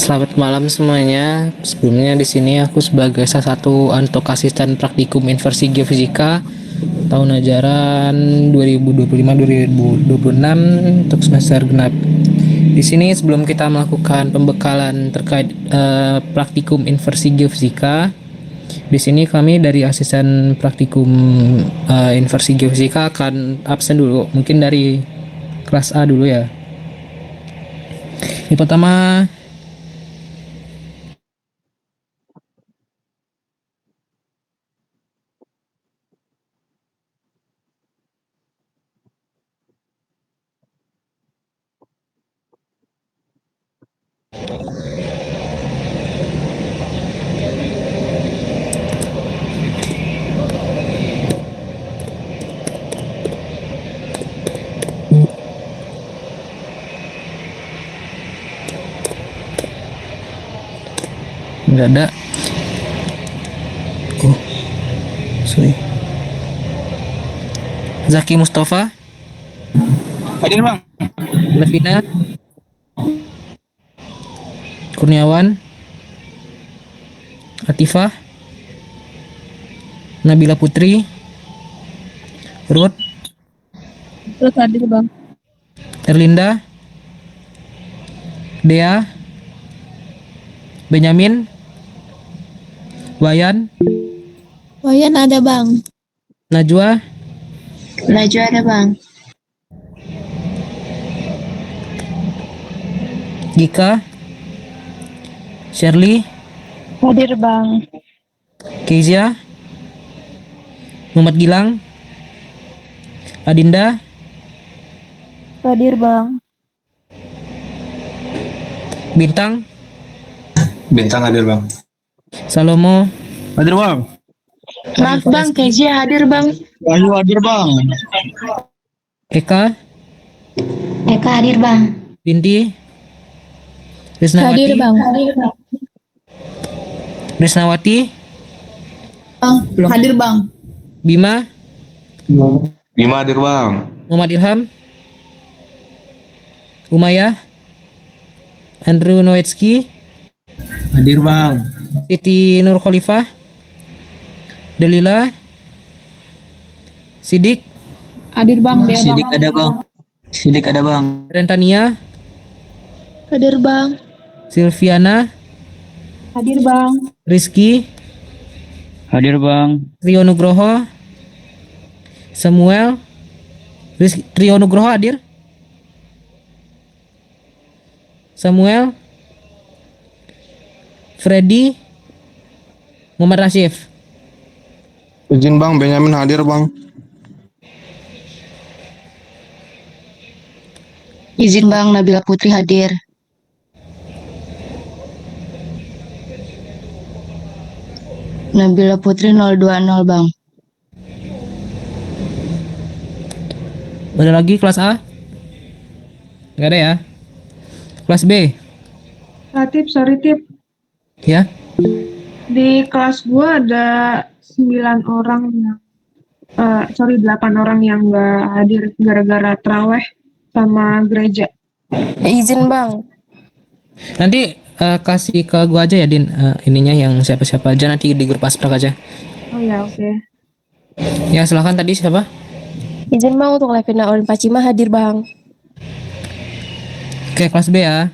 Selamat malam semuanya. Sebelumnya di sini aku sebagai salah satu untuk asisten praktikum inversi geofisika tahun ajaran 2025-2026 untuk semester genap. Di sini sebelum kita melakukan pembekalan terkait praktikum inversi geofisika, di sini kami dari asisten praktikum inversi geofisika akan absen dulu. Mungkin dari kelas A dulu ya. Ini pertama nggak ada. Oh, sorry. Zaki Mustafa, Hadir bang. Levina, Kurniawan, Atifah, Nabila Putri, Ruth, Hadir bang. Erlinda, Dea, Benyamin, Wayan, Wayan ada bang. Najwa, Najwa ada bang. Gika, Shirley, Hadir bang. Kezia, Muhammad Gilang, Adinda, Hadir bang. Bintang, Bintang hadir bang. Salomo, Hadir bang. Maaf bang, Kezia hadir bang. Wahyu hadir bang. Eka, Eka hadir bang. Binti, Risnawati, Hadir bang. Hadir bang. Risnawati, Hadir bang. Bima, Bima hadir bang. Muhammad Ilham, Umayyah, Andrew Noetsky, Hadir bang. Siti Nur Khalifah, Delila, Sidik, Hadir bang. Sidik ada bang. Sidik ada bang. Rentania, Hadir bang. Silviana, Hadir bang. Rizky, Hadir bang. Rio Nugroho, Samuel, Rio Nugroho hadir, Samuel, Freddy, Muhammad Rasyif. Izin bang, Benyamin hadir bang. Izin bang, Nabila Putri hadir. Nabila Putri 020 bang. Ada lagi kelas A? Nggak ada ya? Kelas B? Sorry Tip. Ya? Di kelas gua ada 9 orang yang 8 orang yang nggak hadir gara-gara traweh sama gereja. Izin bang. Nanti kasih ke gua aja ya Din, ininya yang siapa-siapa aja nanti di grup Asprak aja. Oh ya, oke. Ya silahkan tadi siapa? Izin bang untuk Levina Olin Pacima hadir bang. Oke, kelas B ya.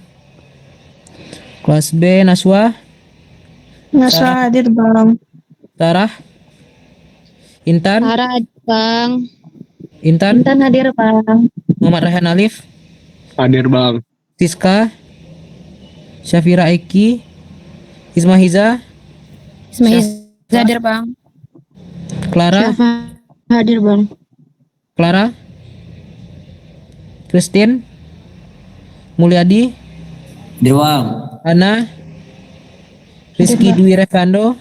Kelas B Naswa, Nasra hadir bang. Sarah, Intan, Sarah hadir bang. Intan, Intan hadir bang. Muhammad Rehan Alif, Hadir bang. Siska, Syafira Eki, Isma Hiza, Ismail hadir bang. Clara, Hadir bang. Clara, Christine, Mulyadi, Hadir bang. Ana, Rizky Dwi Revando,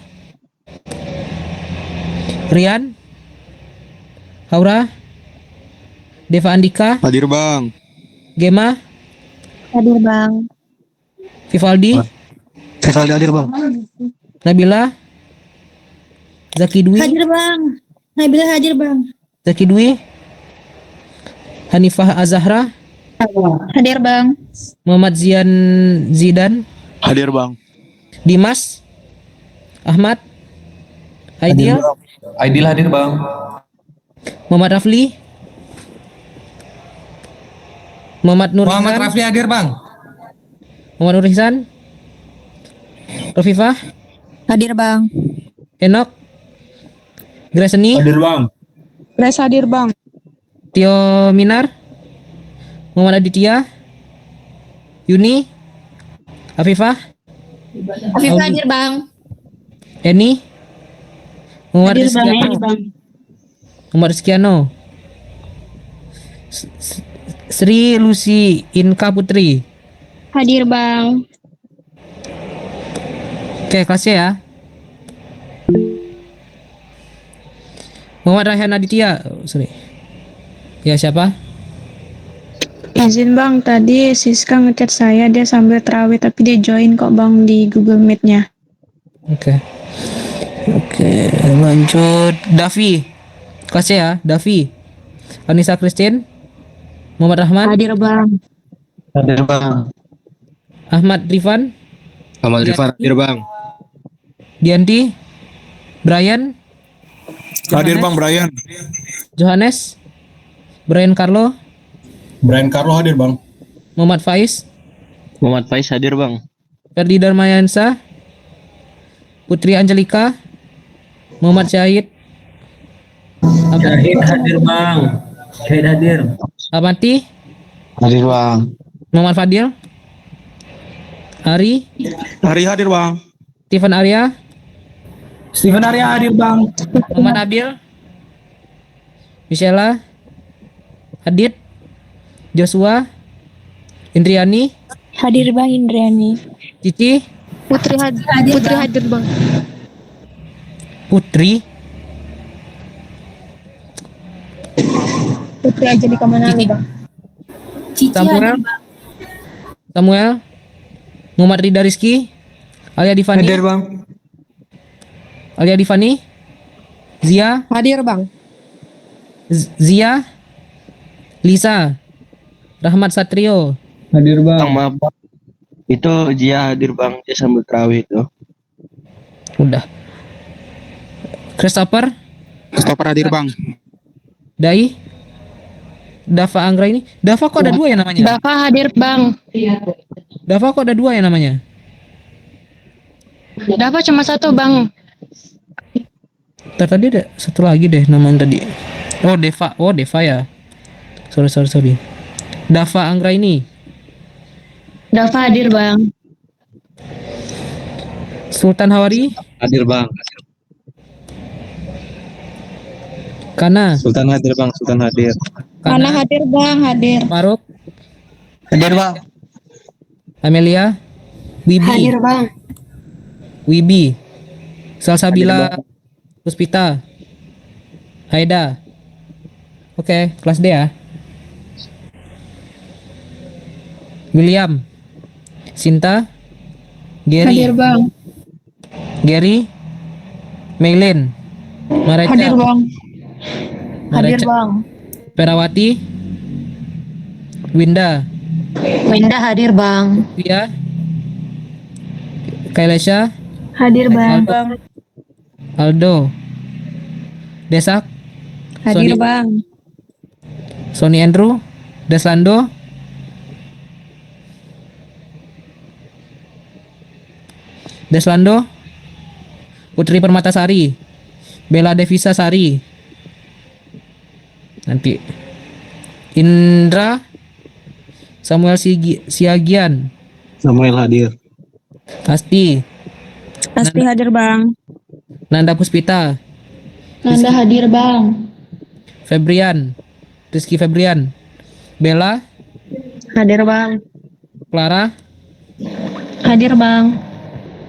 Rian, Haura, Deva Andika, Hadir bang. Gema, Hadir bang. Vivaldi, Sekali hadir bang. Nabila, Zaki Dwi, Hadir bang. Nabila hadir bang. Zaki Dwi, Hanifah Azahra, Hadir Bang. Muhammad Zian Zidan, Hadir bang. Dimas, Ahmad, Aidil, Aidil hadir bang. Muhammad Rafli, Muhammad Nur Muhammad Ihsan, Rafli hadir bang. Muhammad Nur Ihsan, Rafifah, Hadir Bang. Enok, Greseni, Hadir bang. Grace hadir bang. Tio Minar, Muhammad Aditya, Yuni, Afifah, Afifah hadir Bang. Eni, Muhammad Hadir Bang. Rizkiano, Muhammad Rizkiano, Sri Lucy Inka Putri. Hadir Bang. Oke, kelasnya ya. Muhammad Rayhan Aditya. Oh, sorry. Ya, siapa? Izin bang, tadi Siska ngechat saya dia sambil terawih tapi dia join kok bang di Google Meet-nya. Oke. Oke, lanjut. Davi. Kelasnya ya, Davi. Anissa Christine. Muhammad Rahman. Hadir Bang. Hadir bang. Ahmad Rifan. Ahmad Rifan hadir bang. Dianti. Brian. Hadir bang Brian. Johannes. Brian Carlo. Brian Carlo hadir bang. Muhammad Faiz. Muhammad Faiz hadir bang. Ferdi Darmayansa. Putri Angelika. Muhammad Syahid. Syahid hadir bang. Syahid hadir. Amati. Hadir bang. Muhammad Fadil. Ari. Hari hadir bang. Steven Arya. Steven Arya hadir bang. Muhammad Nabil. Michela. Adit. Joshua. Indriani. Hadir Bang Indriani. Cici. Putri hadir Bang. Putri. Putri aja di kemana lu Bang? Samuel. Samuel. Muhammad Rida Rizky. Alia Divani. Hadir bang. Alia Divani. Zia. Hadir Bang. Zia. Lisa. Rahmat Satrio. Hadir bang. Maaf bang. Itu Jia hadir bang. Dia sambil terawih itu. Udah. Christopher. Stopper hadir bang. Dai. Dava Anggra ini. Dava kok ada dua ya namanya? Dava hadir Bang. Dava kok ada dua ya namanya? Dava cuma satu Bang. Tadi ada satu lagi deh namanya tadi. Oh Deva. Oh Deva ya. Sorry. Dava Anggra ini. Dava hadir Bang. Sultan Hawari. Hadir bang. Kana. Sultan hadir bang. Sultan hadir. Mana hadir Bang, hadir. Faruk. Hadir bang. Amelia. Wibi. Bang. Wibi. Salsabila. Puspita. Haida. Oke, kelas D ya. William. Sinta. Gary. Hadir Bang. Gary. Maylin. Mareca. Hadir Bang. Hadir Mareca. Bang. Perawati. Winda. Winda hadir Bang. Via. Kailesha. Hadir Bang. Aldo. Desak. Hadir Sony- Bang. Sony Andrew. Deslando. Deslando. Putri Permatasari. Bella Devisa Sari. Nanti Indra. Samuel Siagian. Samuel hadir. Asti. Pasti hadir bang. Nanda Puspita. Nanda hadir Bang. Febrian. Rizky Febrian. Bella. Hadir Bang. Clara. Hadir Bang.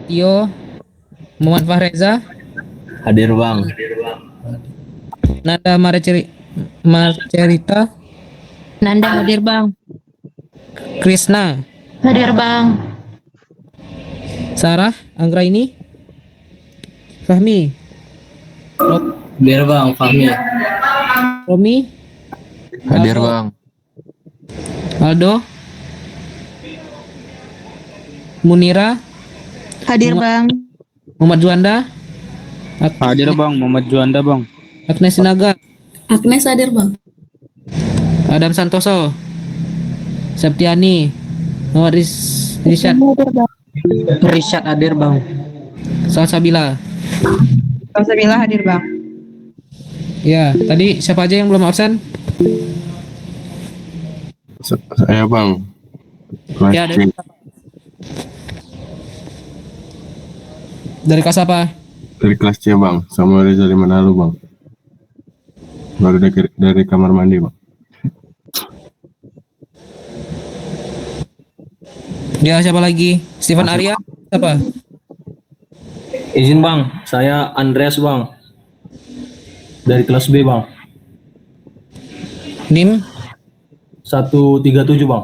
Tio. Muhammad Fahreza. Hadir bang. Nanda Marcerita. Nanda hadir Bang. Krishna. Hadir Bang. Sarah Anggraini. Fahmi. Hadir bang. Fahmi. Romi. Hadir Aldo. bang. Aldo, Munira, Hadir Bang. Muhammad Juanda, Hadir bang, Muhammad Juanda bang. Agnes Sinaga, Agnes hadir Bang. Adam Santoso, Septiani, Muhammad Rishad, Rishad hadir bang. Salsabila. Salsabila hadir Bang. Ya, tadi siapa aja yang belum absen? Saya bang. Kelas Ya, C. dari kelas apa? Dari kelas C bang. Samuel Rizal Manalu bang. Baru dari kamar mandi bang. Ya, siapa lagi? Steven Arya, siapa? Izin bang, saya Andreas bang. Dari kelas B bang. Nim, 137 bang.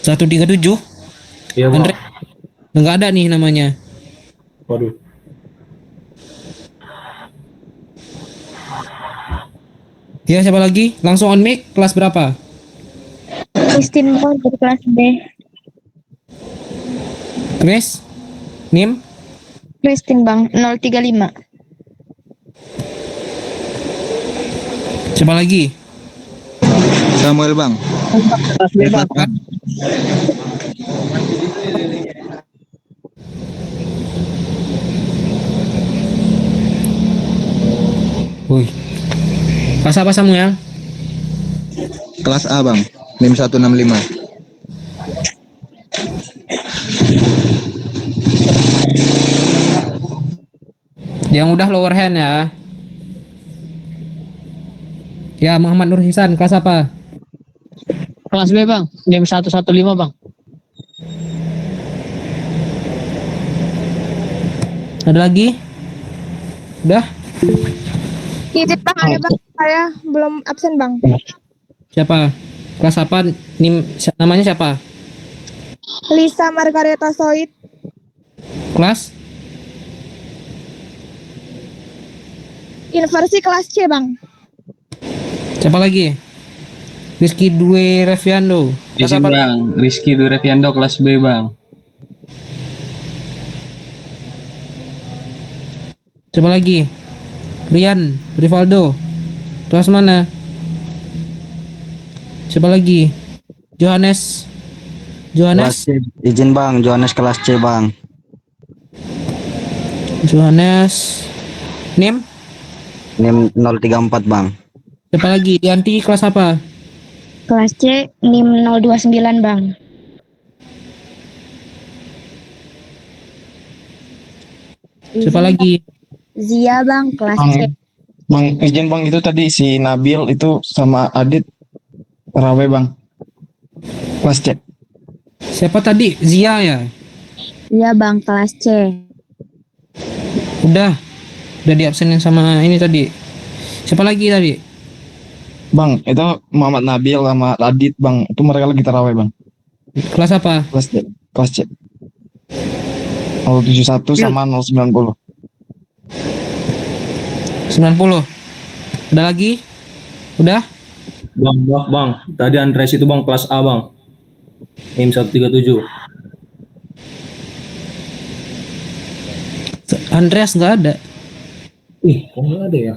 137. Iya bang. Andre, nggak ada nih namanya. Waduh. Ya, siapa lagi? Langsung on mic, kelas berapa? Christine Bang dari kelas B. Chris? Nim? Christine Bang 035. Siapa lagi? Samuel bang. Woi. Kelas apa Samuel? Kelas A bang. NIM 165. Yang udah lower hand ya. Ya, Muhammad Nur Hisan, kelas apa? Kelas B Bang. NIM 115 Bang. Ada lagi? Udah? Izin Bang, ada Bang. Saya belum absen Bang. Siapa? Kelas apa? Namanya siapa? Lisa Margareta Soit. Kelas? Inversi kelas C Bang. Siapa lagi? Rizky Dwi Reviando. Kelas Izin apa? bang, Rizky Dureviando kelas B bang. Siapa lagi? Rian, Rivaldo. Kelas mana? Siapa lagi? Johannes. Johannes. Izin bang, Johannes kelas C bang. Johannes. Nim? NIM 034 bang. Siapa lagi? Yanti kelas apa? Kelas C NIM 029 Bang. Siapa lagi? Zia Bang kelas C. Bang, izin bang, itu tadi si Nabil itu sama Adit Rawe bang. Kelas C. Siapa tadi? Zia ya? Iya Bang kelas C. Udah diabsenin sama ini tadi. Siapa lagi tadi? Bang, itu Muhammad Nabil sama Adit bang. Itu mereka lagi taraweh bang. Kelas apa? Kelas C. Kelas C. 071 sama 090. 90. Ada lagi? Udah? Bang. Tadi Andreas itu bang kelas A bang. NIM 137. Andreas nggak ada. Ih, kok nggak ada ya?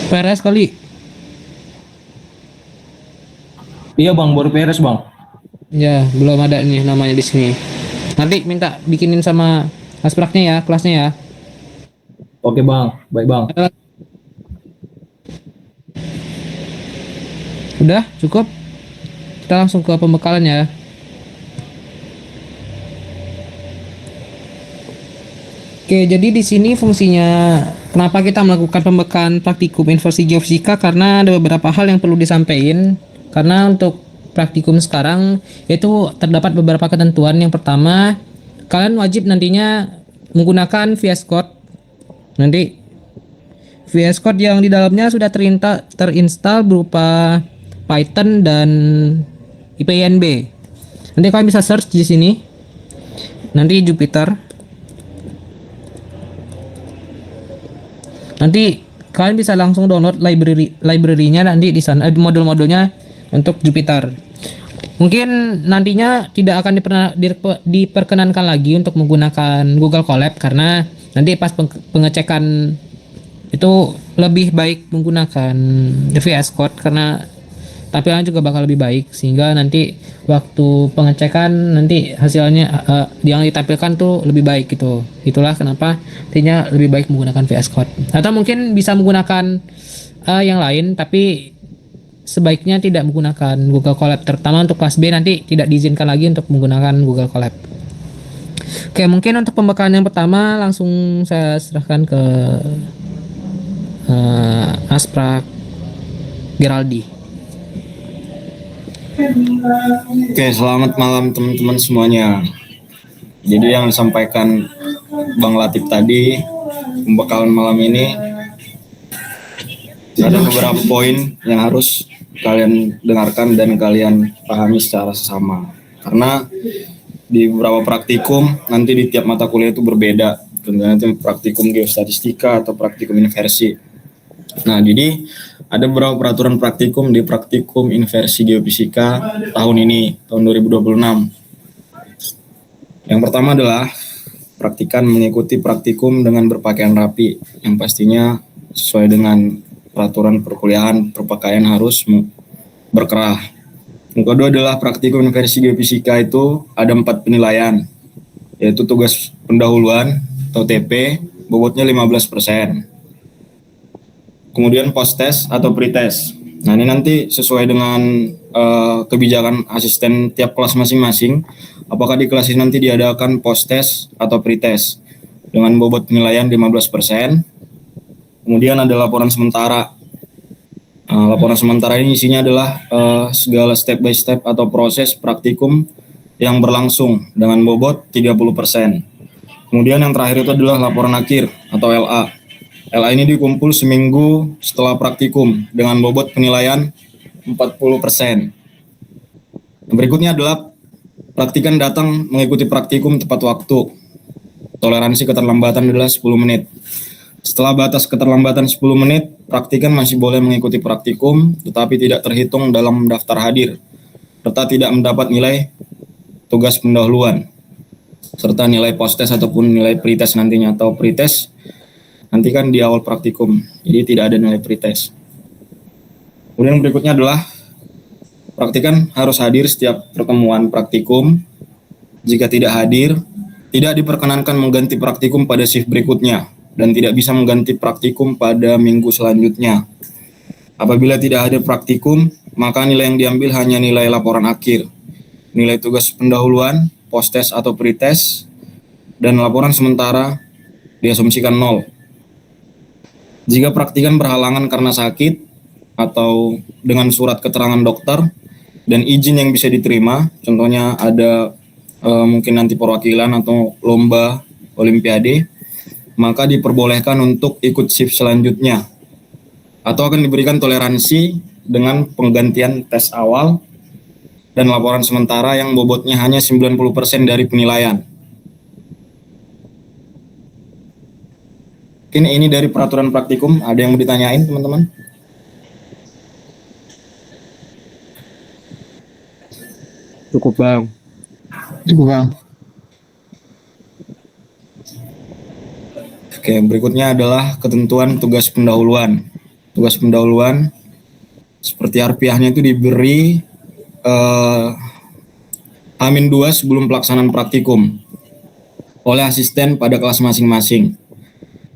Perez kali. Iya bang, baru beres bang. Ya, belum ada nih namanya di sini. Nanti minta bikinin sama aspraknya ya, kelasnya ya. Oke bang, baik bang. Udah, cukup. Kita langsung ke pembekalan ya. Oke, jadi di sini fungsinya kenapa kita melakukan pembekalan praktikum inversi geofisika, karena ada beberapa hal yang perlu disampaikan. Karena untuk praktikum sekarang itu terdapat beberapa ketentuan. Yang pertama, kalian wajib nantinya menggunakan VS Code. Nanti VS Code yang di dalamnya sudah terinstall berupa Python dan IPYNB. Nanti kalian bisa search di sini. Nanti Jupyter. Nanti kalian bisa langsung download library-nya nanti di sana, modul-modulnya untuk Jupyter. Mungkin nantinya tidak akan diperkenankan lagi untuk menggunakan Google Colab karena nanti pas pengecekan itu lebih baik menggunakan VS Code karena tampilannya juga bakal lebih baik, sehingga nanti waktu pengecekan nanti hasilnya yang ditampilkan tuh lebih baik gitu. Itulah kenapa nantinya lebih baik menggunakan VS Code. Atau mungkin bisa menggunakan yang lain, tapi sebaiknya tidak menggunakan Google Colab, terutama untuk kelas B nanti tidak diizinkan lagi untuk menggunakan Google Colab. Oke, mungkin untuk pembekalan yang pertama langsung saya serahkan ke Asprak Geraldi. Oke, selamat malam teman-teman semuanya. Jadi yang disampaikan Bang Latif tadi, pembekalan malam ini ada beberapa poin yang harus kalian dengarkan dan kalian pahami secara sesama. Karena di beberapa praktikum nanti di tiap mata kuliah itu berbeda. Nanti praktikum geostatistika atau praktikum inversi. Nah, jadi ada beberapa peraturan praktikum di praktikum inversi geofisika tahun ini, tahun 2026. Yang pertama adalah praktikan mengikuti praktikum dengan berpakaian rapi, yang pastinya sesuai dengan peraturan perkuliahan berpakaian harus berkerah. Yang kedua adalah praktikum inversi geofisika itu ada 4 penilaian, yaitu tugas pendahuluan atau TP, bobotnya 15%. Kemudian post-test atau pre-test. Nah, ini nanti sesuai dengan kebijakan asisten tiap kelas masing-masing, apakah di kelas ini nanti diadakan post-test atau pre-test dengan bobot penilaian 15%. Kemudian ada laporan sementara. Laporan sementara ini isinya adalah segala step by step atau proses praktikum yang berlangsung dengan bobot 30%. Kemudian yang terakhir itu adalah laporan akhir atau LA. LA ini dikumpul seminggu setelah praktikum dengan bobot penilaian 40%. Berikutnya adalah praktikan datang mengikuti praktikum tepat waktu. Toleransi keterlambatan adalah 10 menit. Setelah batas keterlambatan 10 menit, praktikan masih boleh mengikuti praktikum, tetapi tidak terhitung dalam daftar hadir, serta tidak mendapat nilai tugas pendahuluan, serta nilai post-test ataupun nilai pre-test nantinya, atau pre-test nanti kan di awal praktikum, jadi tidak ada nilai pre-test. Kemudian berikutnya adalah praktikan harus hadir setiap pertemuan praktikum. Jika tidak hadir, tidak diperkenankan mengganti praktikum pada shift berikutnya, dan tidak bisa mengganti praktikum pada minggu selanjutnya. Apabila tidak ada praktikum, maka nilai yang diambil hanya nilai laporan akhir, nilai tugas pendahuluan, post-test atau pre-test, dan laporan sementara diasumsikan 0. Jika praktikan berhalangan karena sakit atau dengan surat keterangan dokter dan izin yang bisa diterima, contohnya ada mungkin nanti perwakilan atau lomba olimpiade, maka diperbolehkan untuk ikut shift selanjutnya, atau akan diberikan toleransi dengan penggantian tes awal dan laporan sementara yang bobotnya hanya 90% dari penilaian. Mungkin ini dari peraturan praktikum, ada yang mau ditanyain teman-teman? Cukup Bang. Cukup Bang. Oke, berikutnya adalah ketentuan tugas pendahuluan. Tugas pendahuluan seperti harfiahnya itu diberi H-2 sebelum pelaksanaan praktikum oleh asisten pada kelas masing-masing.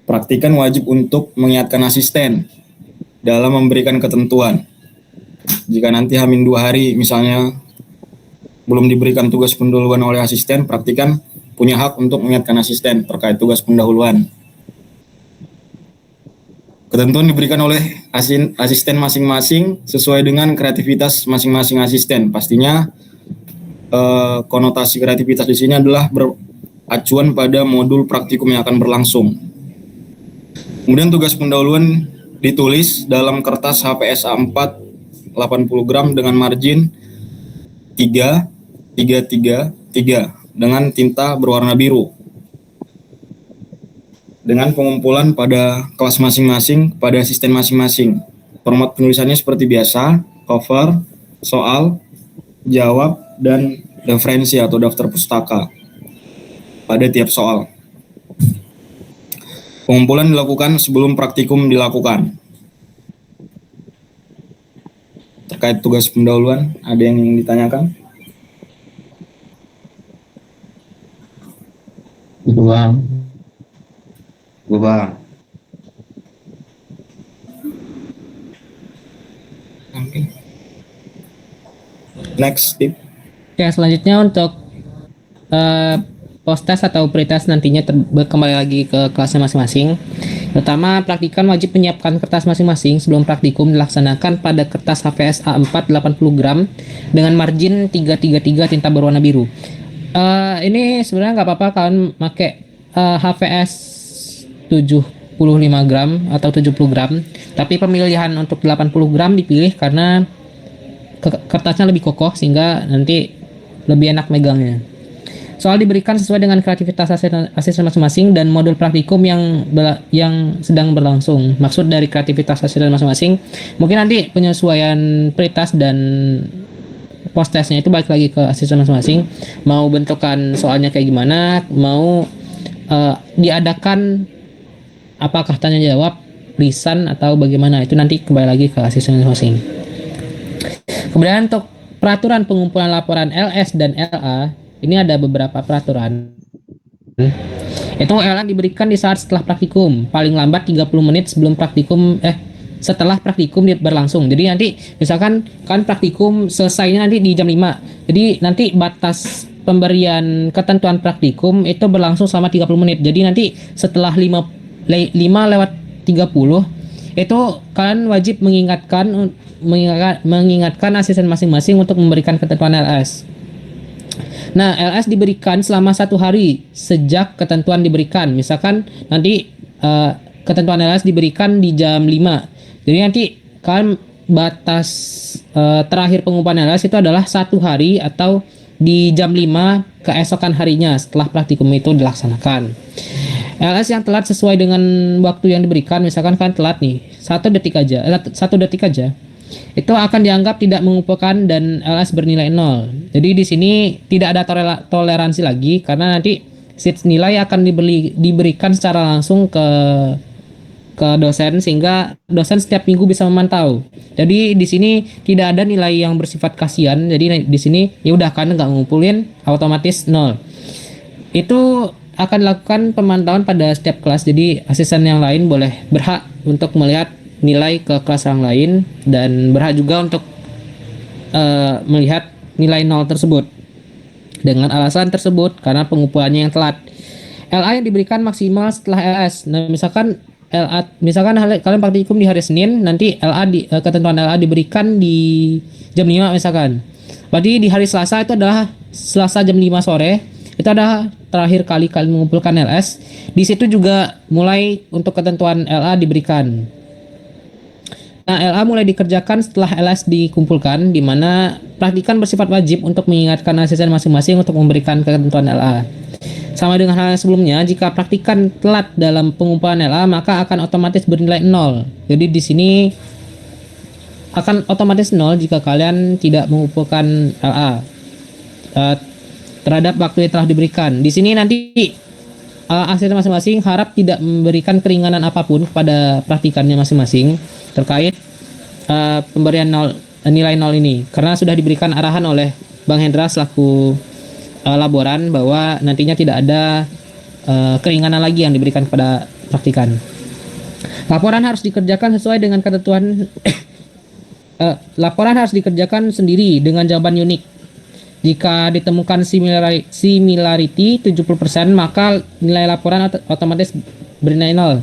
Praktikan wajib untuk mengingatkan asisten dalam memberikan ketentuan. Jika nanti H-2 hari misalnya belum diberikan tugas pendahuluan oleh asisten, praktikan punya hak untuk mengingatkan asisten terkait tugas pendahuluan. Ketentuan diberikan oleh asisten masing-masing sesuai dengan kreativitas masing-masing asisten. Pastinya konotasi kreativitas di sini adalah beracuan pada modul praktikum yang akan berlangsung. Kemudian tugas pendahuluan ditulis dalam kertas HPS A4 80 gram dengan margin 3 dengan tinta berwarna biru. dengan pengumpulan pada kelas masing-masing pada asisten masing-masing. Format penulisannya seperti biasa, cover, soal, jawab, dan referensi atau daftar pustaka pada tiap soal. Pengumpulan dilakukan sebelum praktikum dilakukan. Terkait tugas pendahuluan, ada yang ingin ditanyakan? Itu bang. Gue bang. Oke. Next, Steve. Oke, selanjutnya untuk post-test atau pretest nantinya kembali lagi ke kelasnya masing-masing. Pertama, praktikan wajib menyiapkan kertas masing-masing sebelum praktikum dilaksanakan pada kertas HVS A4 80 gram dengan margin 333 tinta berwarna biru. Ini sebenarnya nggak apa-apa kalian pakai HVS 75 gram atau 70 gram, tapi pemilihan untuk 80 gram dipilih karena kertasnya lebih kokoh sehingga nanti lebih enak megangnya. Soal diberikan sesuai dengan kreativitas asisten masing-masing dan modul praktikum yang sedang berlangsung. Maksud dari kreativitas asisten masing-masing, mungkin nanti penyesuaian pretest dan post-testnya itu balik lagi ke asisten masing-masing. Mau bentukan soalnya kayak gimana, mau diadakan apakah tanya jawab, lisan atau bagaimana, itu nanti kembali lagi ke asisten masing-masing. Kemudian untuk peraturan pengumpulan laporan LS dan LA, ini ada beberapa peraturan. Itu LA diberikan di saat setelah praktikum, paling lambat 30 menit sebelum praktikum setelah praktikum berlangsung. Jadi nanti misalkan kan praktikum selesainya nanti di jam 5. Jadi nanti batas pemberian ketentuan praktikum itu berlangsung selama 30 menit. Jadi nanti setelah 5 lewat 30 itu kalian wajib mengingatkan asisten masing-masing untuk memberikan ketentuan LS. Nah, LS diberikan selama 1 hari sejak ketentuan diberikan. Misalkan nanti ketentuan LS diberikan di jam 5. Jadi nanti kan batas terakhir pengumpulan LS itu adalah 1 hari atau di jam 5 keesokan harinya setelah praktikum itu dilaksanakan. LS yang telat sesuai dengan waktu yang diberikan, misalkan kan telat nih 1 detik aja, itu akan dianggap tidak mengumpulkan dan LS bernilai 0. Jadi di sini tidak ada toleransi lagi karena nanti sheet nilai akan diberikan secara langsung ke dosen sehingga dosen setiap minggu bisa memantau. Jadi di sini tidak ada nilai yang bersifat kasihan. Jadi di sini ya udah kan nggak ngumpulin otomatis 0. Itu akan dilakukan pemantauan pada setiap kelas. Jadi asisten yang lain berhak untuk melihat nilai ke kelas yang lain dan berhak juga untuk melihat nilai 0 tersebut dengan alasan tersebut karena pengumpulannya yang telat. LA yang diberikan maksimal setelah LS. Nah, misalkan kalian praktikum di hari Senin, nanti ketentuan LA diberikan di jam 5 misalkan. Berarti di hari Selasa itu adalah Selasa jam 5 sore. Itu adalah terakhir kali kalian mengumpulkan LS. Di situ juga mulai untuk ketentuan LA diberikan. Nah, LA mulai dikerjakan setelah LS dikumpulkan, di mana praktikan bersifat wajib untuk mengingatkan asisten masing-masing untuk memberikan ketentuan LA. Sama dengan hal sebelumnya, jika praktikan telat dalam pengumpulan LA, maka akan otomatis bernilai 0. Jadi di sini akan otomatis 0 jika kalian tidak mengumpulkan LA terhadap waktu yang telah diberikan. Di sini nanti asisten masing-masing harap tidak memberikan keringanan apapun kepada praktikannya masing-masing terkait pemberian nilai 0 ini, karena sudah diberikan arahan oleh Bang Hendra selaku laboran bahwa nantinya tidak ada keringanan lagi yang diberikan kepada praktikan. Laporan harus dikerjakan sesuai dengan ketentuan laporan harus dikerjakan sendiri dengan jawaban unik. Jika ditemukan similarity 70%, maka nilai laporan otomatis bernilai 0.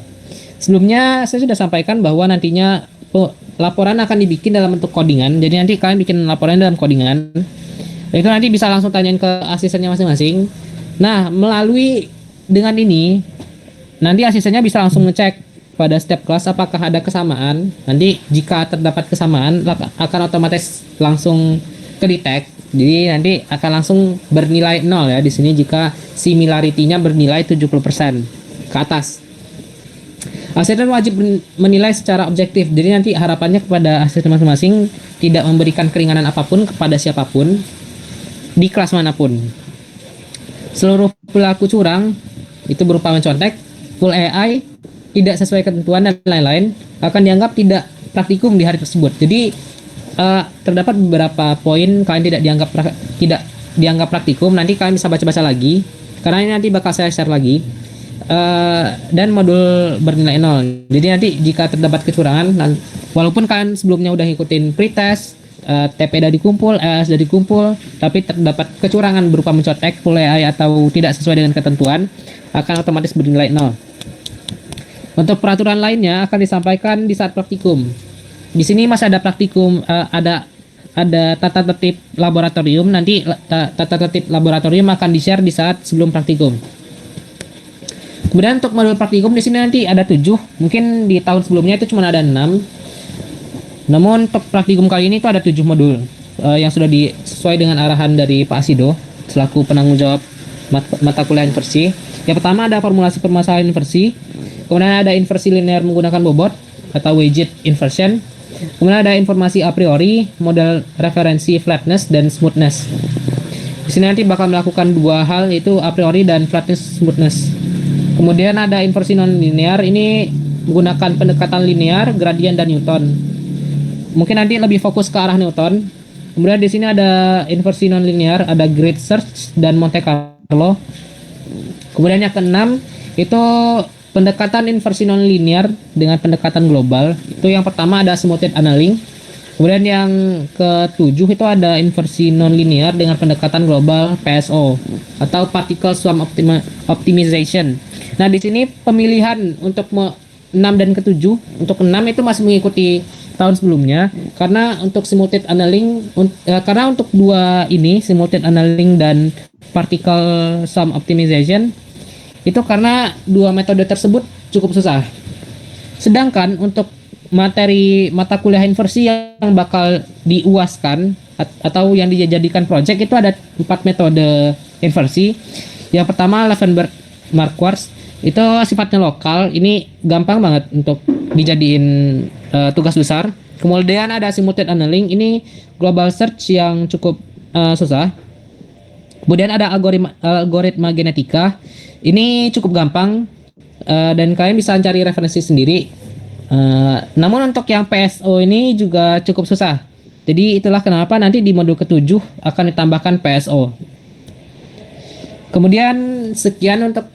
Sebelumnya saya sudah sampaikan bahwa nantinya laporan akan dibikin dalam bentuk codingan. Jadi nanti kalian bikin laporan dalam codingan. Itu nanti bisa langsung tanyain ke asistennya masing-masing. Nah, melalui dengan ini nanti asistennya bisa langsung ngecek pada setiap kelas apakah ada kesamaan. Nanti jika terdapat kesamaan akan otomatis langsung ke-detect. Jadi nanti akan langsung bernilai 0 ya di sini jika similarity-nya bernilai 70% ke atas. Asisten wajib menilai secara objektif. Jadi nanti harapannya kepada asisten masing-masing tidak memberikan keringanan apapun kepada siapapun di kelas manapun. Seluruh pelaku curang itu berupa mencontek, full AI, tidak sesuai ketentuan dan lain-lain akan dianggap tidak praktikum di hari tersebut. Jadi terdapat beberapa poin kalian tidak dianggap praktikum. Nanti kalian bisa baca-baca lagi karena ini nanti bakal saya share lagi. Dan modul bernilai 0. Jadi nanti jika terdapat kecurangan, walaupun kalian sebelumnya udah ngikutin pretest, TP dari kumpul, LS dari kumpul, tapi terdapat kecurangan berupa mencontek, full AI atau tidak sesuai dengan ketentuan, akan otomatis bernilai 0. Untuk peraturan lainnya akan disampaikan di saat praktikum. Di sini masih ada praktikum, ada tata tertib laboratorium. Nanti tata tertib laboratorium akan di-share di saat sebelum praktikum. Kemudian untuk modul praktikum di sini nanti ada 7. Mungkin di tahun sebelumnya itu cuma ada 6. Namun untuk praktikum kali ini itu ada 7 modul yang sudah sesuai dengan arahan dari Pak Asido selaku penanggung jawab mata kuliah inversi. Yang pertama ada formulasi permasalahan inversi. Kemudian ada inversi linear menggunakan bobot atau widget inversion. Kemudian ada informasi a priori, model referensi flatness dan smoothness. Di sini nanti bakal melakukan 2 hal, yaitu a priori dan flatness smoothness. Kemudian ada inversi non-linear, ini menggunakan pendekatan linear, gradient dan Newton. Mungkin nanti lebih fokus ke arah Newton. Kemudian di sini ada inversi non-linear, ada grid search dan Monte Carlo. Kemudian yang keenam itu pendekatan inversi non-linear dengan pendekatan global. Itu yang pertama ada smoothed annealing. Kemudian yang ketujuh itu ada inversi non-linear dengan pendekatan global PSO atau particle swarm optimization. Nah, di sini pemilihan untuk 6 dan ke-7. Untuk 6 itu masih mengikuti tahun sebelumnya karena untuk smoothed annealing karena untuk 2 ini smoothed annealing dan particle swarm optimization itu karena 2 metode tersebut cukup susah. Sedangkan untuk materi mata kuliah inversi yang bakal diuaskan atau yang dijadikan project itu ada 4 metode inversi. Yang pertama Levenberg-Marquardt, itu sifatnya lokal, ini gampang banget untuk dijadiin tugas besar. Kemudian ada smoothed annealing, ini global search yang cukup susah. Kemudian ada algoritma genetika, ini cukup gampang dan kalian bisa cari referensi sendiri. Namun untuk yang PSO ini juga cukup susah. Jadi itulah kenapa nanti di modul ke-7 akan ditambahkan PSO. Kemudian sekian untuk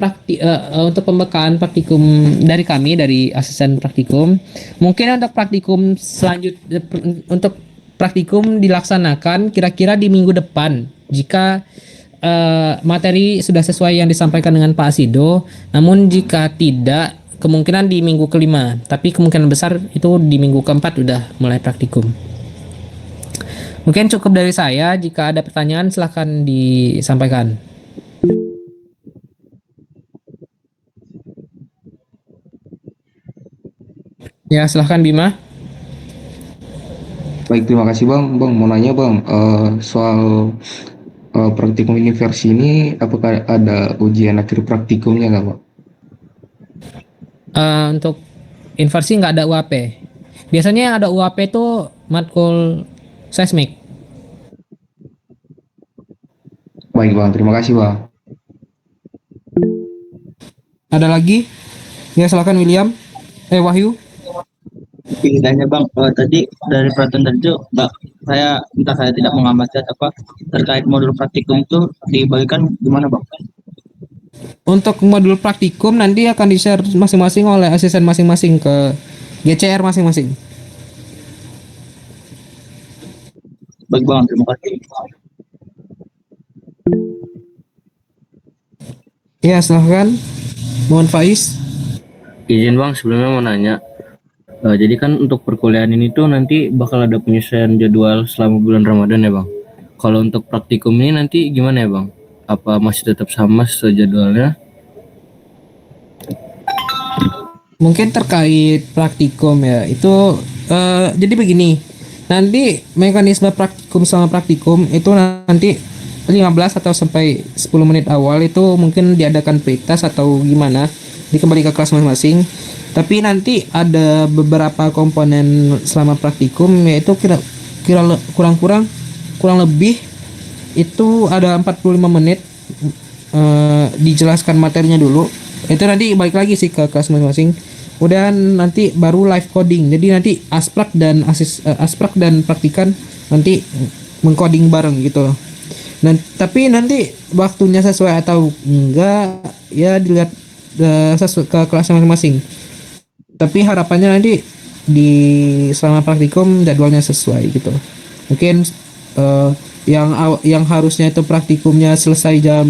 untuk pembekalan praktikum dari kami dari asisten praktikum. Mungkin untuk praktikum selanjutnya untuk praktikum dilaksanakan kira-kira di minggu depan jika materi sudah sesuai yang disampaikan dengan Pak Asido. Namun jika tidak, kemungkinan di minggu kelima, tapi kemungkinan besar itu di minggu keempat udah mulai praktikum. Mungkin cukup dari saya. Jika ada pertanyaan silahkan disampaikan. Ya, silahkan Bima. Baik, terima kasih Bang. Bang, mau nanya Bang, soal praktikum inversi ini apakah ada ujian akhir praktikumnya nggak Bang? Untuk inversi nggak ada UAP. Biasanya yang ada UAP itu matkul seismik. Baik Bang, terima kasih Bang. Ada lagi? Ya, silakan William. Wahyu. Ingin tanya Bang, tadi dari peraturan tadi itu, saya tidak mengamati apa terkait modul praktikum itu dibagikan gimana Bang? Untuk modul praktikum nanti akan di-share masing-masing oleh asisten masing-masing ke GCR masing-masing. Baik Bang, terima kasih. Ya, silahkan. Mohon Faiz. Izin Bang, sebelumnya mau nanya. Jadi kan untuk perkuliahan ini tuh nanti bakal ada penyesuaian jadwal selama bulan Ramadan ya Bang. Kalau untuk praktikum ini nanti gimana ya Bang? Apa masih tetap sama sesuai jadwalnya? Mungkin terkait praktikum ya, itu jadi begini. Nanti mekanisme praktikum sama praktikum itu nanti 15 atau sampai 10 menit awal itu mungkin diadakan pretest atau gimana. Jadi kembali ke kelas masing-masing. Tapi nanti ada beberapa komponen selama praktikum, yaitu kurang lebih itu ada 45 menit dijelaskan materinya dulu. Itu nanti balik lagi sih ke kelas masing-masing. Kemudian nanti baru live coding. Jadi nanti asprak dan praktikan nanti mengcoding bareng gitu. Tapi nanti waktunya sesuai atau enggak ya dilihat sesuai ke kelas masing-masing. Tapi harapannya nanti di selama praktikum jadwalnya sesuai gitu. Mungkin yang harusnya itu praktikumnya selesai jam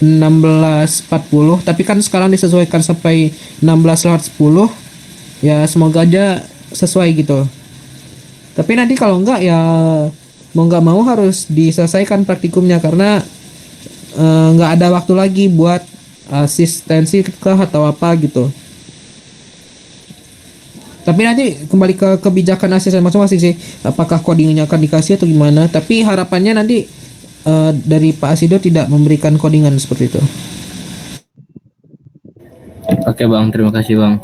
16.40, tapi kan sekarang disesuaikan sampai 16:10. Ya semoga aja sesuai gitu. Tapi nanti kalau enggak ya mau nggak mau harus diselesaikan praktikumnya, karena nggak ada waktu lagi buat asistensi kah atau apa gitu. Tapi nanti kembali ke kebijakan asisten masing-masing sih, apakah codingnya akan dikasih atau gimana. Tapi harapannya nanti dari Pak Asido tidak memberikan codingan seperti itu. Oke Bang, terima kasih Bang.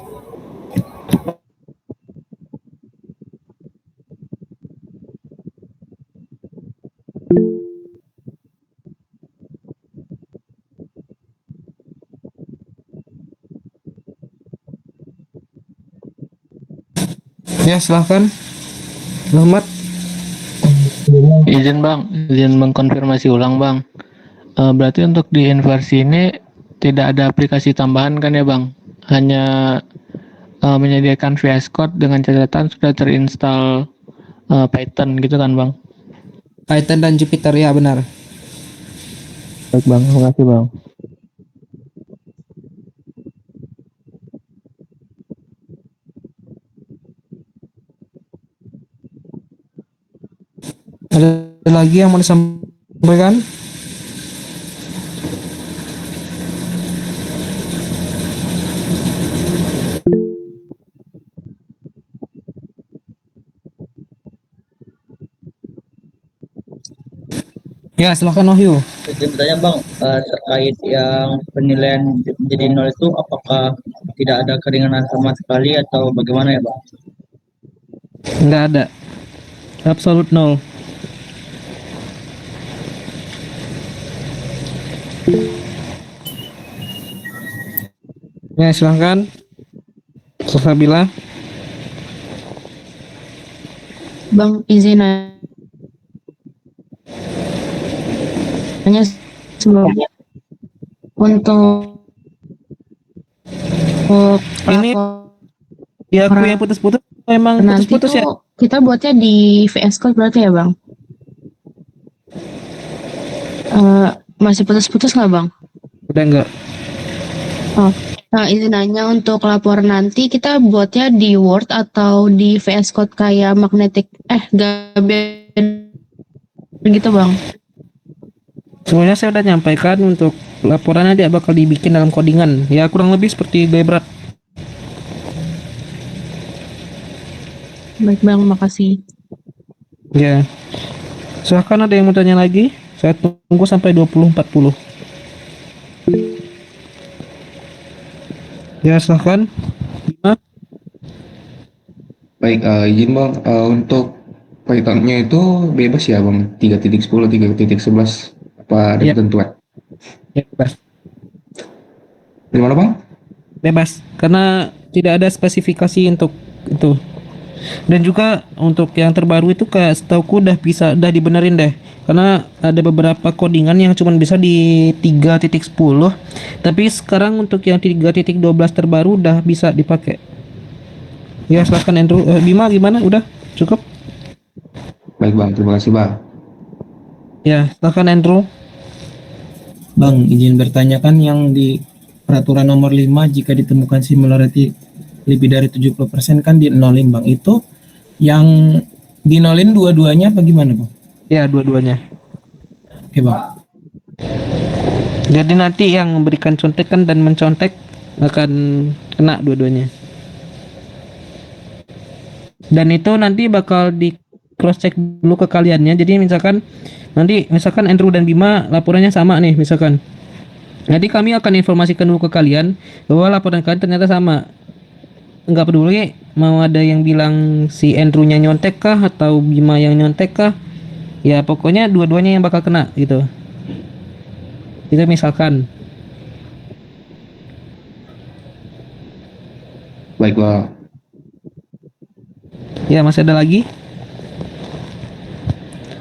Ya silahkan Muhammad. Izin mengkonfirmasi ulang Bang. Berarti untuk di inversi ini tidak ada aplikasi tambahan kan ya Bang? Hanya menyediakan VS Code dengan catatan sudah terinstall Python gitu kan Bang? Python dan Jupyter ya benar. Baik Bang, terima kasih Bang. Ada lagi yang mau disampaikan? Ya, silakan Wahyu. Izin bertanya Bang, terkait yang penilaian jadi 0 itu apakah tidak ada keringanan sama sekali atau bagaimana ya Bang? Nggak ada. Absolute 0. Ya, silahkan. Sofabila. Bang, izin hanya sebelumnya untuk ini ya aku yang putus-putus emang nanti putus-putus ya. Kita buatnya di VS Code berarti ya Bang? Masih putus-putus nggak Bang? Udah enggak. Oh, nah izin nanya untuk laporan nanti kita buatnya di Word atau di VS Code kayak magnetic Gaben begitu Bang? Semuanya saya udah nyampaikan, untuk laporannya dia bakal dibikin dalam codingan. Ya kurang lebih seperti Gebrat. Baik Bang, makasih. Ya. Silahkan, ada yang mau tanya lagi? Saya tunggu sampai 20.40. Ya, silahkan. Baik, izin Bang, untuk Python-nya itu bebas ya Bang, 3.10, 3.11 apa ada Ya. ketentuan? Ya, bebas. Gimana Bang? Bebas, karena tidak ada spesifikasi untuk itu. Dan juga untuk yang terbaru itu kayak setauku udah dibenerin deh. Karena ada beberapa codingan yang cuma bisa di 3.10, tapi sekarang untuk yang 3.12 terbaru udah bisa dipakai. Ya, silahkan Andrew. Bima gimana? Udah cukup? Baik Bang, terima kasih Bang. Ya, silahkan Andrew. Bang, izin bertanya kan yang di peraturan nomor 5 jika ditemukan similarity lebih dari 70% kan dinolin Bang. Itu yang dinolin dua-duanya apa gimana Bang? Ya, dua-duanya. Oke Bang. Jadi nanti yang memberikan contekan dan mencontek akan kena dua-duanya. Dan itu nanti bakal di cross check dulu ke kaliannya. Jadi misalkan nanti Andrew dan Bima laporannya sama nih, misalkan Nanti kami akan informasikan dulu ke kalian bahwa laporan kalian ternyata sama. Nggak peduli mau ada yang bilang si Andrew-nya nyontek kah atau Bima yang nyontek kah. Ya pokoknya dua-duanya yang bakal kena gitu. Itu misalkan. Baik Bang. Ya masih ada lagi.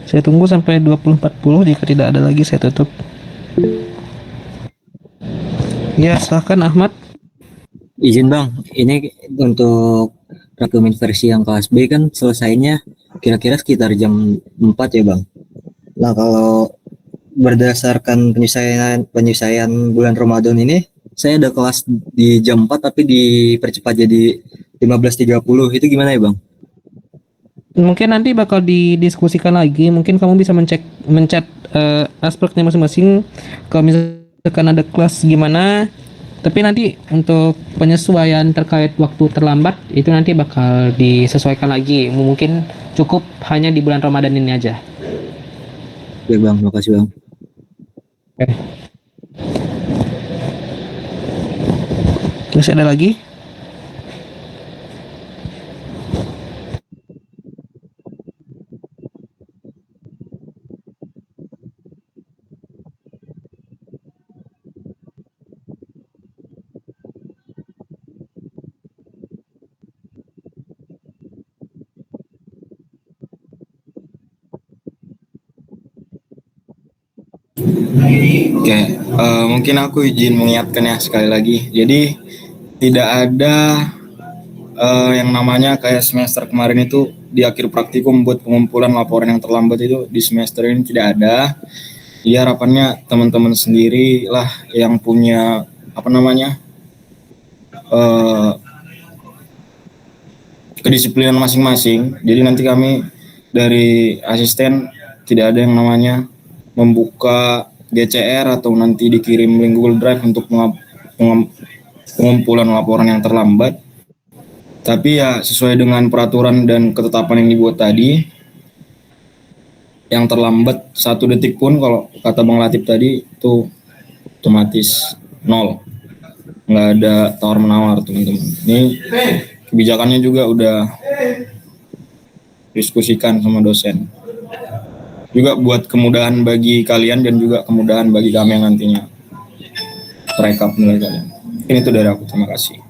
Saya tunggu sampai 20.40. Jika tidak ada lagi saya tutup. Ya silahkan Ahmad. Izin Bang, ini untuk rekomen versi yang kelas B kan selesainya kira-kira sekitar jam 4 ya Bang. Nah kalau berdasarkan penyelesaian bulan Ramadan ini, saya ada kelas di jam 4 tapi dipercepat jadi 15.30, itu gimana ya Bang? Mungkin nanti bakal didiskusikan lagi. Mungkin kamu bisa mencet aspeknya masing-masing. Kalau misalkan ada kelas gimana. Tapi nanti untuk penyesuaian terkait waktu terlambat itu nanti bakal disesuaikan lagi. Mungkin cukup hanya di bulan Ramadan ini aja. Oke Bang, makasih Bang. Oke. Masih ada lagi? Oke, mungkin aku izin mengingatkan ya sekali lagi. Jadi tidak ada yang namanya kayak semester kemarin itu di akhir praktikum buat pengumpulan laporan yang terlambat itu di semester ini tidak ada. Jadi harapannya teman-teman sendiri lah yang punya kedisiplinan masing-masing. Jadi nanti kami dari asisten tidak ada yang namanya membuka GCR atau nanti dikirim link Google Drive untuk pengumpulan laporan yang terlambat. Tapi ya sesuai dengan peraturan dan ketetapan yang dibuat tadi, yang terlambat 1 detik pun kalau kata Bang Latif tadi itu otomatis 0. Nggak ada tawar-menawar teman-teman. Ini kebijakannya juga udah diskusikan sama dosen. Juga buat kemudahan bagi kalian dan juga kemudahan bagi kami yang nantinya rekap nilai kalian. Ini itu dari aku, terima kasih.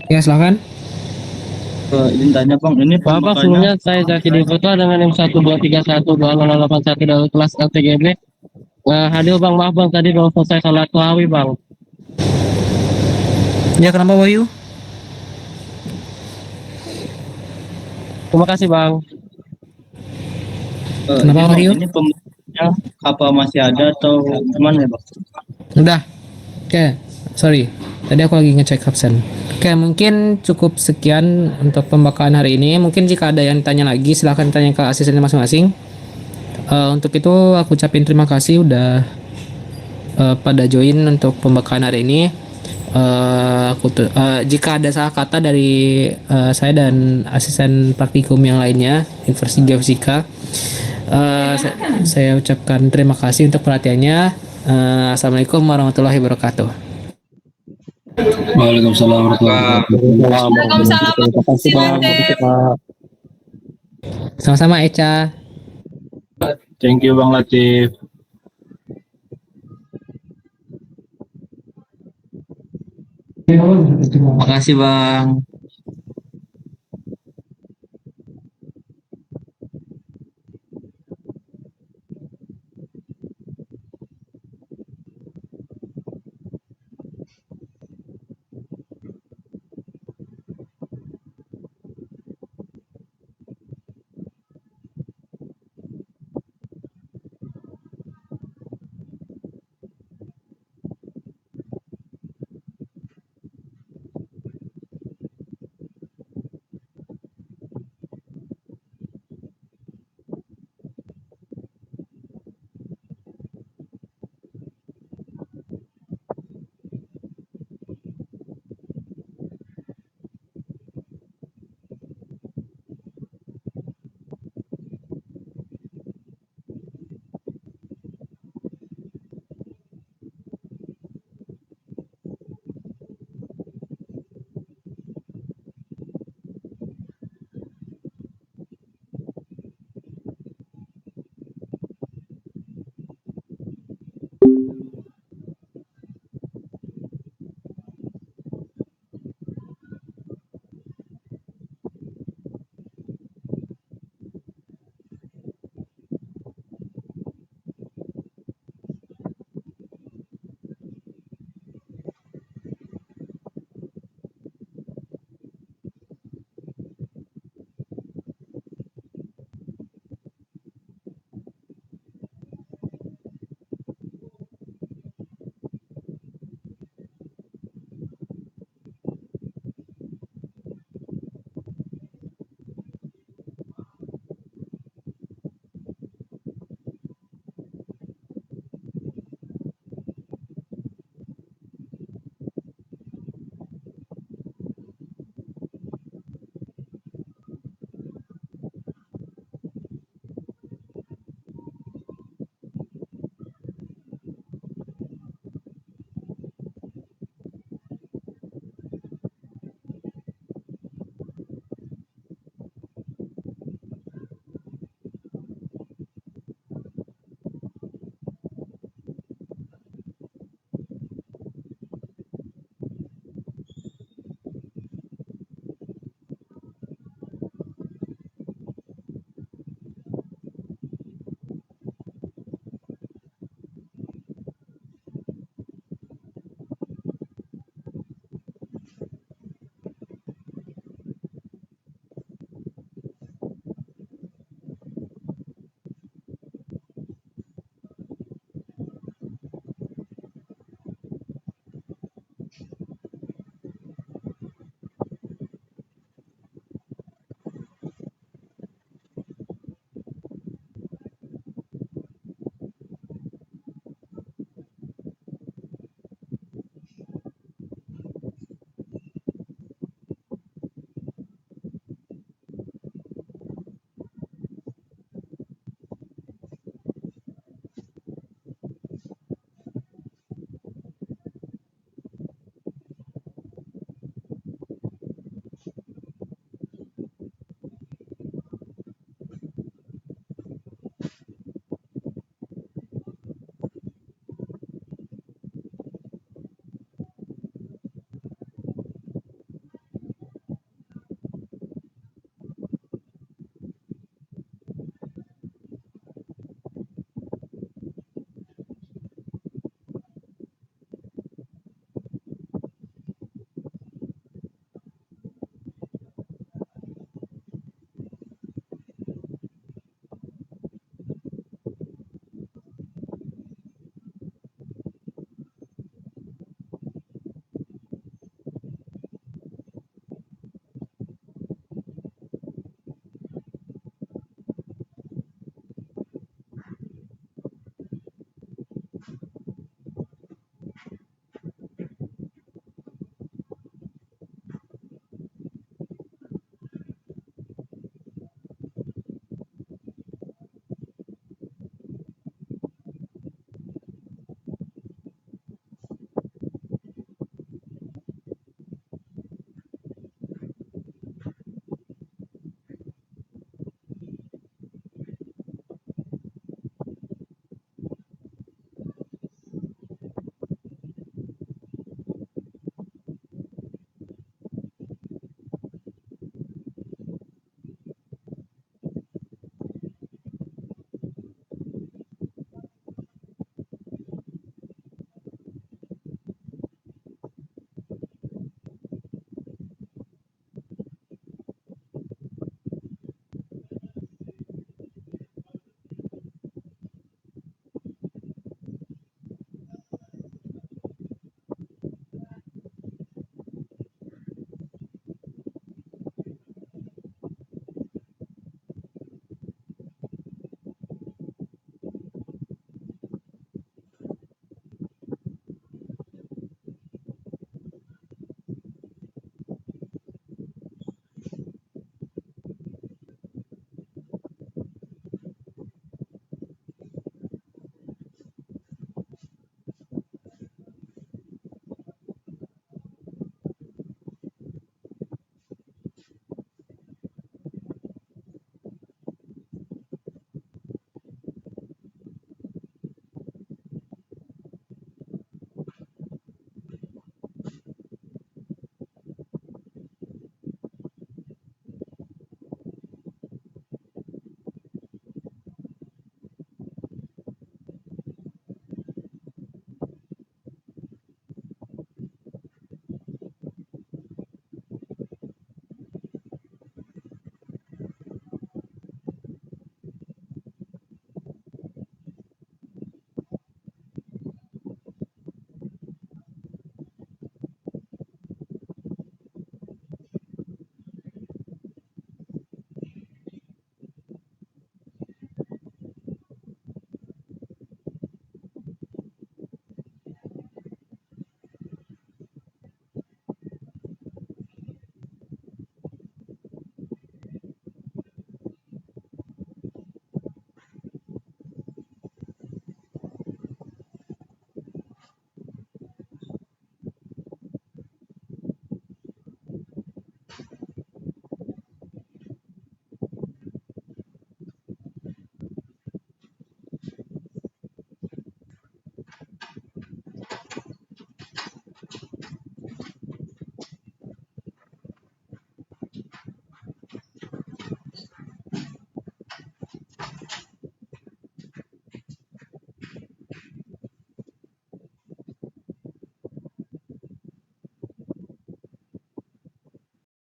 Ya silakan. Izin tanya Bang, ini Bapak sebelumnya saya Zaki Devoto dengan M12312081 dari kelas LTGB. Hadir Bang, maaf Bang, tadi belum selesai salat tarawih Bang. Ya kenapa Wahyu? Terima kasih Bang. Kenapa Wahyu? Ini pembahasannya apa masih ada atau gimana ya Bang? Udah. Oke, sorry. Tadi aku lagi ngecek absen. Oke, mungkin cukup sekian untuk pembakaran hari ini. Mungkin jika ada yang tanya lagi, silahkan tanya ke asistennya masing-masing. Untuk itu aku ucapin terima kasih udah pada join untuk pembakaran hari ini. jika ada salah kata dari saya dan asisten praktikum yang lainnya Inversi Geofisika, saya ucapkan terima kasih untuk perhatiannya. Assalamualaikum warahmatullahi wabarakatuh. Waalaikumsalam warahmatullahi wabarakatuh. Waalaikumsalam. Terima kasih, Bang. Sama-sama Eca. Thank you Bang Latif. Makasih Bang.